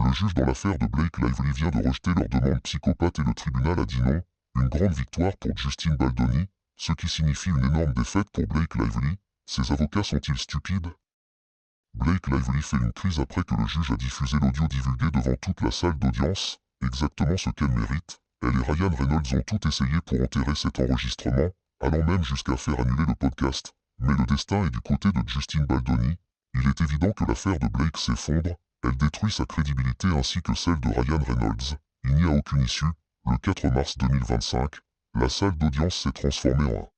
Le juge dans l'affaire de Blake Lively vient de rejeter leur demande psychopathe et le tribunal a dit non. Une grande victoire pour Justin Baldoni, ce qui signifie une énorme défaite pour Blake Lively. Ses avocats sont-ils stupides? Blake Lively fait une crise après que le juge a diffusé l'audio divulgué devant toute la salle d'audience, exactement ce qu'elle mérite. Elle et Ryan Reynolds ont tout essayé pour enterrer cet enregistrement, allant même jusqu'à faire annuler le podcast. Mais le destin est du côté de Justin Baldoni. Il est évident que l'affaire de Blake s'effondre, elle détruit sa crédibilité ainsi que celle de Ryan Reynolds. Il n'y a aucune issue. Le 4 mars 2025, la salle d'audience s'est transformée en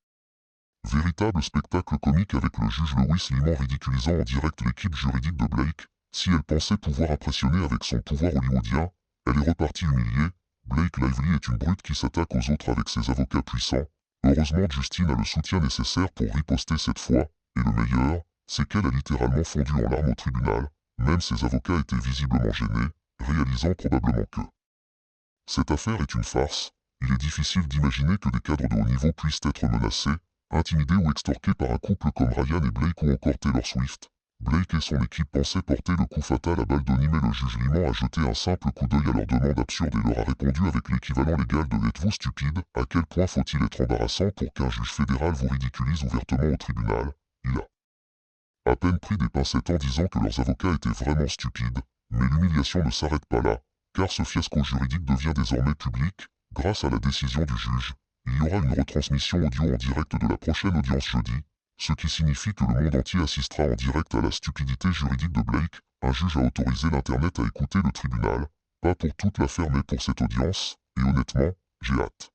un véritable spectacle comique avec le juge Lewis Liman ridiculisant en direct l'équipe juridique de Blake. Si elle pensait pouvoir impressionner avec son pouvoir hollywoodien, elle est repartie humiliée. Blake Lively est une brute qui s'attaque aux autres avec ses avocats puissants. Heureusement Justin a le soutien nécessaire pour riposter cette fois, et le meilleur, c'est qu'elle a littéralement fondu en larmes au tribunal, même ses avocats étaient visiblement gênés, réalisant probablement que cette affaire est une farce. Il est difficile d'imaginer que des cadres de haut niveau puissent être menacés, intimidés ou extorqués par un couple comme Ryan et Blake ou encore Taylor Swift. Blake et son équipe pensaient porter le coup fatal à Baldoni mais le juge Liman a jeté un simple coup d'œil à leur demande absurde et leur a répondu avec l'équivalent légal de « Êtes-vous stupide? À quel point faut-il être embarrassant pour qu'un juge fédéral vous ridiculise ouvertement au tribunal ?» Il a à peine pris des pincettes en disant que leurs avocats étaient vraiment stupides, mais l'humiliation ne s'arrête pas là, car ce fiasco juridique devient désormais public, grâce à la décision du juge. Il y aura une retransmission audio en direct de la prochaine audience jeudi, ce qui signifie que le monde entier assistera en direct à la stupidité juridique de Blake. Un juge a autorisé l'Internet à écouter le tribunal, pas pour toute l'affaire mais pour cette audience, et honnêtement, j'ai hâte.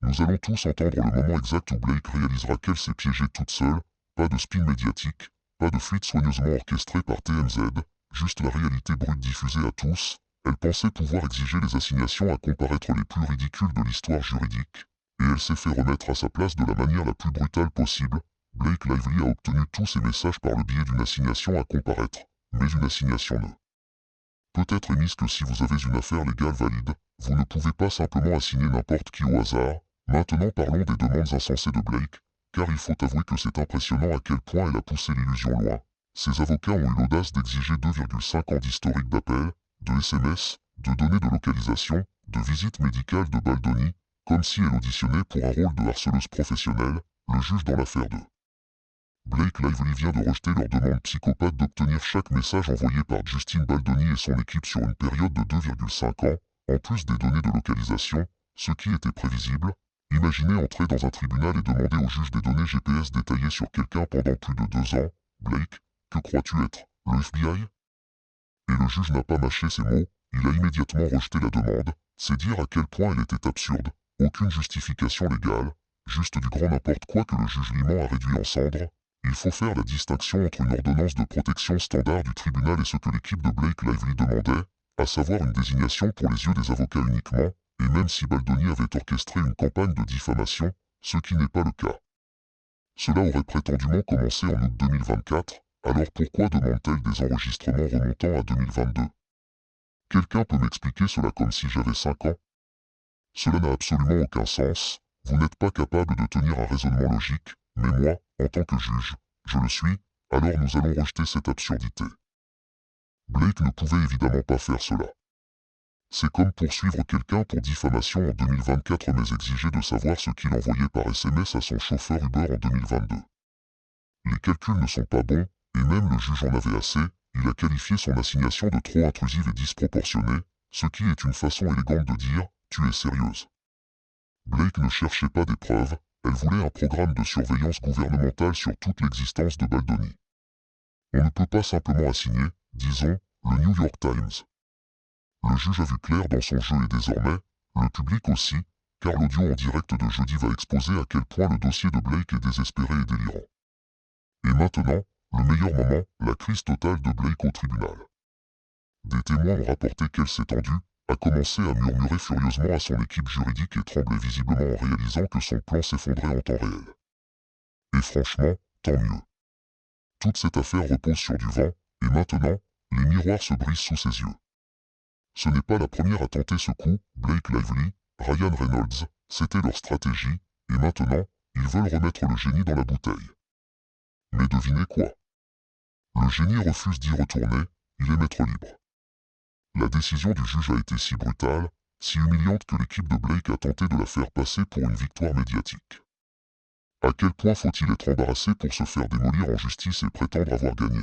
Nous allons tous entendre le moment exact où Blake réalisera qu'elle s'est piégée toute seule, pas de spin médiatique, pas de fuite soigneusement orchestrée par TMZ, juste la réalité brute diffusée à tous. Elle pensait pouvoir exiger les assignations à comparaître les plus ridicules de l'histoire juridique, et elle s'est fait remettre à sa place de la manière la plus brutale possible. Blake Lively a obtenu tous ces messages par le biais d'une assignation à comparaître, mais une assignation ne peut être émise que si vous avez une affaire légale valide. Vous ne pouvez pas simplement assigner n'importe qui au hasard. Maintenant parlons des demandes insensées de Blake, car il faut avouer que c'est impressionnant à quel point elle a poussé l'illusion loin. Ses avocats ont eu l'audace d'exiger 2,5 ans d'historique d'appel, de SMS, de données de localisation, de visites médicales de Baldoni, comme si elle auditionnait pour un rôle de harceleuse professionnelle. Le juge dans l'affaire de Blake Lively vient de rejeter leur demande psychopathe d'obtenir chaque message envoyé par Justin Baldoni et son équipe sur une période de 2,5 ans, en plus des données de localisation, ce qui était prévisible. Imaginez entrer dans un tribunal et demander au juge des données GPS détaillées sur quelqu'un pendant plus de 2 ans. Blake, que crois-tu être, le FBI? Et le juge n'a pas mâché ses mots, il a immédiatement rejeté la demande. C'est dire à quel point elle était absurde. Aucune justification légale, juste du grand n'importe quoi que le juge Liman a réduit en cendres. Il faut faire la distinction entre une ordonnance de protection standard du tribunal et ce que l'équipe de Blake Lively demandait, à savoir une désignation pour les yeux des avocats uniquement, et même si Baldoni avait orchestré une campagne de diffamation, ce qui n'est pas le cas. Cela aurait prétendument commencé en août 2024, alors pourquoi demande-t-elle des enregistrements remontant à 2022? Quelqu'un peut m'expliquer cela comme si j'avais 5 ans? Cela n'a absolument aucun sens, vous n'êtes pas capable de tenir un raisonnement logique, mais moi, en tant que juge, je le suis, alors nous allons rejeter cette absurdité. Blake ne pouvait évidemment pas faire cela. C'est comme poursuivre quelqu'un pour diffamation en 2024 mais exiger de savoir ce qu'il envoyait par SMS à son chauffeur Uber en 2022. Les calculs ne sont pas bons, et même le juge en avait assez. Il a qualifié son assignation de trop intrusive et disproportionnée, ce qui est une façon élégante de dire « tu es sérieuse ». Blake ne cherchait pas des preuves, elle voulait un programme de surveillance gouvernementale sur toute l'existence de Baldoni. On ne peut pas simplement assigner, disons, le New York Times. Le juge a vu clair dans son jeu et désormais, le public aussi, car l'audio en direct de jeudi va exposer à quel point le dossier de Blake est désespéré et délirant. Et maintenant, le meilleur moment, la crise totale de Blake au tribunal. Des témoins ont rapporté qu'elle s'est tendue, a commencé à murmurer furieusement à son équipe juridique et tremblait visiblement en réalisant que son plan s'effondrait en temps réel. Et franchement, tant mieux. Toute cette affaire repose sur du vent, et maintenant, les miroirs se brisent sous ses yeux. Ce n'est pas la première à tenter ce coup, Blake Lively, Ryan Reynolds, c'était leur stratégie, et maintenant, ils veulent remettre le génie dans la bouteille. Mais devinez quoi? Le génie refuse d'y retourner, il est maître libre. La décision du juge a été si brutale, si humiliante que l'équipe de Blake a tenté de la faire passer pour une victoire médiatique. À quel point faut-il être embarrassé pour se faire démolir en justice et prétendre avoir gagné?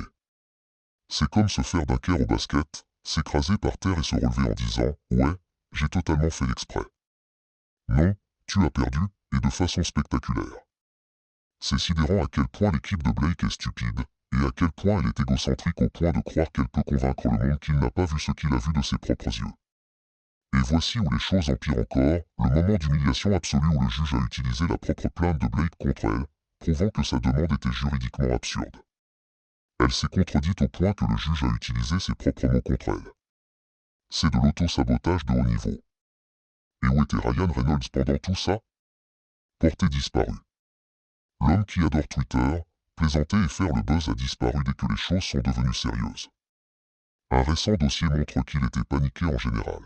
C'est comme se faire d'un cœur au basket, s'écraser par terre et se relever en disant « Ouais, j'ai totalement fait exprès ». Non, tu as perdu, et de façon spectaculaire. C'est sidérant à quel point l'équipe de Blake est stupide, et à quel point elle est égocentrique au point de croire qu'elle peut convaincre le monde qu'il n'a pas vu ce qu'il a vu de ses propres yeux. Et voici où les choses empirent encore, le moment d'humiliation absolue où le juge a utilisé la propre plainte de Blake contre elle, prouvant que sa demande était juridiquement absurde. Elle s'est contredite au point que le juge a utilisé ses propres mots contre elle. C'est de l'auto-sabotage de haut niveau. Et où était Ryan Reynolds pendant tout ça? Porté disparu. L'homme qui adore Twitter, plaisanter et faire le buzz a disparu dès que les choses sont devenues sérieuses. Un récent dossier montre qu'il était paniqué en général.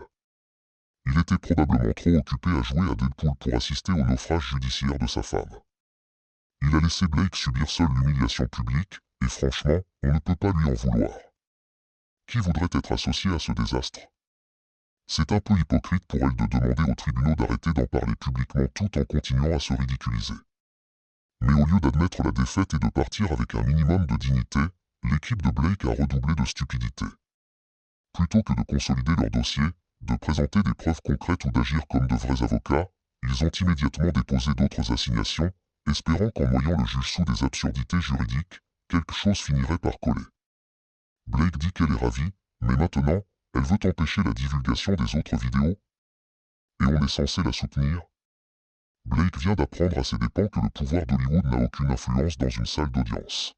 Il était probablement trop occupé à jouer à Deadpool pour assister au naufrage judiciaire de sa femme. Il a laissé Blake subir seul l'humiliation publique, et franchement, on ne peut pas lui en vouloir. Qui voudrait être associé à ce désastre? C'est un peu hypocrite pour elle de demander aux tribunaux d'arrêter d'en parler publiquement tout en continuant à se ridiculiser. Mais au lieu d'admettre la défaite et de partir avec un minimum de dignité, l'équipe de Blake a redoublé de stupidité. Plutôt que de consolider leur dossier, de présenter des preuves concrètes ou d'agir comme de vrais avocats, ils ont immédiatement déposé d'autres assignations, espérant qu'en noyant le juge sous des absurdités juridiques, quelque chose finirait par coller. Blake dit qu'elle est ravie, mais maintenant, elle veut empêcher la divulgation des autres vidéos. Et on est censé la soutenir? Blake vient d'apprendre à ses dépens que le pouvoir d'Hollywood n'a aucune influence dans une salle d'audience.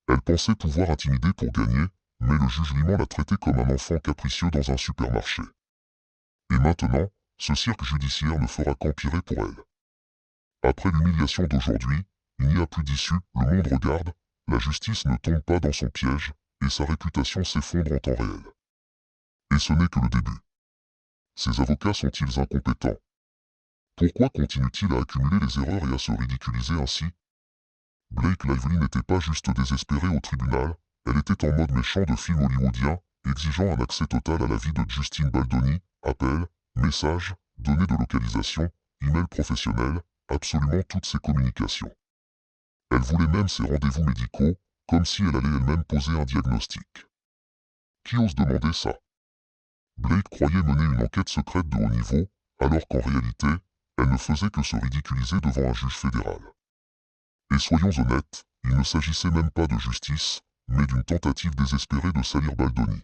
Elle pensait pouvoir intimider pour gagner, mais le juge Liman l'a traitée comme un enfant capricieux dans un supermarché. Et maintenant, ce cirque judiciaire ne fera qu'empirer pour elle. Après l'humiliation d'aujourd'hui, il n'y a plus d'issue, le monde regarde, la justice ne tombe pas dans son piège, et sa réputation s'effondre en temps réel. Et ce n'est que le début. Ces avocats sont-ils incompétents? Pourquoi continuent-ils à accumuler les erreurs et à se ridiculiser ainsi? Blake Lively n'était pas juste désespérée au tribunal, elle était en mode méchant de film hollywoodien, exigeant un accès total à la vie de Justin Baldoni, appels, messages, données de localisation, emails professionnels, absolument toutes ses communications. Elle voulait même ses rendez-vous médicaux, comme si elle allait elle-même poser un diagnostic. Qui ose demander ça? Blake croyait mener une enquête secrète de haut niveau, alors qu'en réalité, elle ne faisait que se ridiculiser devant un juge fédéral. Et soyons honnêtes, il ne s'agissait même pas de justice, mais d'une tentative désespérée de salir Baldoni.